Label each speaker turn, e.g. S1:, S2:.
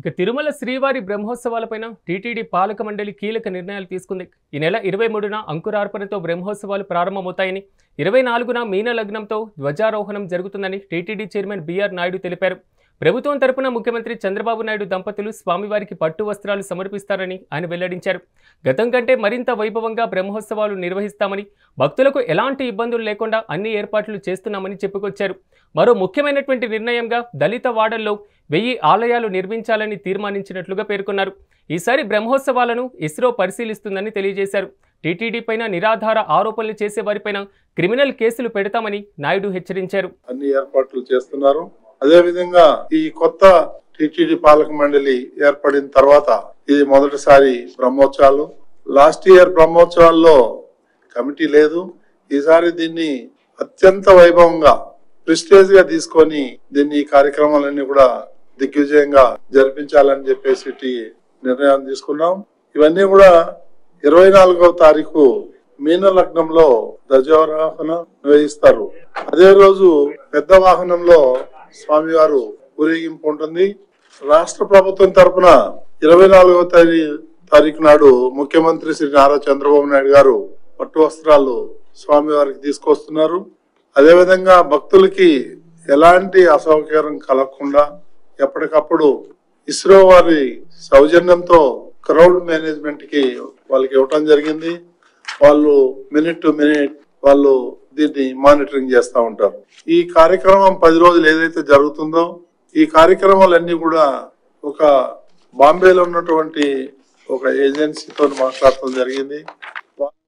S1: ఇక తిరుమల శ్రీవారి బ్రహ్మోత్సవాలపైన టీటీడీ పాలక మండలి కీలక నిర్ణయాలు తీసుకుంది. ఈ నెల 23న అంకురార్పణతో బ్రహ్మోత్సవాలు ప్రారంభమవుతాయని, 24న మీన లగ్నంతో ధ్వజారోహణం జరుగుతుందని టీటీడీ చైర్మన్ బిఆర్ నాయుడు తెలిపారు. ప్రభుత్వం తరపున ముఖ్యమంత్రి చంద్రబాబు నాయుడు దంపతులు స్వామివారికి పట్టు వస్త్రాలు సమర్పిస్తారని ఆయన వెల్లడించారు. గతం కంటే మరింత వైభవంగా బ్రహ్మోత్సవాలు నిర్వహిస్తామని, భక్తులకు ఎలాంటి ఇబ్బందులు లేకుండా అన్ని ఏర్పాట్లు చేస్తున్నామని చెప్పుకొచ్చారు. మరో ముఖ్యమైనటువంటి నిర్ణయంగా దళిత వాడల్లో 1000 ఆలయాలు నిర్మించాలని తీర్మానించినట్లుగా పేర్కొన్నారు. ఈసారి బ్రహ్మోత్సవాలను ఇస్రో పరిశీలిస్తుందని తెలియజేశారు. టీటీడీ పైన నిరాధార ఆరోపణలు చేసే వారిపైన క్రిమినల్ కేసులు పెడతామని నాయుడు హెచ్చరించారు.
S2: అన్ని ఏర్పాట్లు చేస్తున్నారు. అదే విధంగా ఈ కొత్త టీటీడీ పాలక మండలి ఏర్పడిన తర్వాత ఇది మొదటిసారి బ్రహ్మోత్సవాలు. లాస్ట్ ఇయర్ బ్రహ్మోత్సవాల్లో కమిటీ లేదు. ఈసారి దీన్ని అత్యంత వైభవంగా ప్రెస్టేజ్ గా తీసుకొని దీన్ని కార్యక్రమాలన్నీ కూడా దిగ్విజయంగా జరిపించాలని చెప్పేసి నిర్ణయం తీసుకున్నాం. ఇవన్నీ కూడా 24వ తారీఖు మీన లగ్నంలో ధ్వజారోహణ నిర్వహిస్తారు. అదే రోజు పెద్ద వాహనంలో స్వామివారు ఊరేగింపు ఉంటుంది. రాష్ట్ర ప్రభుత్వం తరఫున 24వ తారీఖు నాడు ముఖ్యమంత్రి శ్రీ నారా చంద్రబాబు నాయుడు గారు పట్టు వస్త్రాలు స్వామివారికి తీసుకొస్తున్నారు. అదేవిధంగా భక్తులకి ఎలాంటి అసౌకర్యం కలగకుండా ఎప్పటికప్పుడు ఇస్రో వారి సౌజన్యంతో క్రౌడ్ మేనేజ్మెంట్ కి వాళ్ళకి ఇవ్వటం జరిగింది. వాళ్ళు మినిట్ టు మినిట్ వాళ్ళు దీన్ని మానిటరింగ్ చేస్తూ ఉంటారు. ఈ కార్యక్రమం 10 రోజులు ఏదైతే జరుగుతుందో ఈ కార్యక్రమాలన్నీ కూడా ఒక బాంబేలో ఉన్నటువంటి ఒక ఏజెన్సీతో మాట్లాడటం జరిగింది.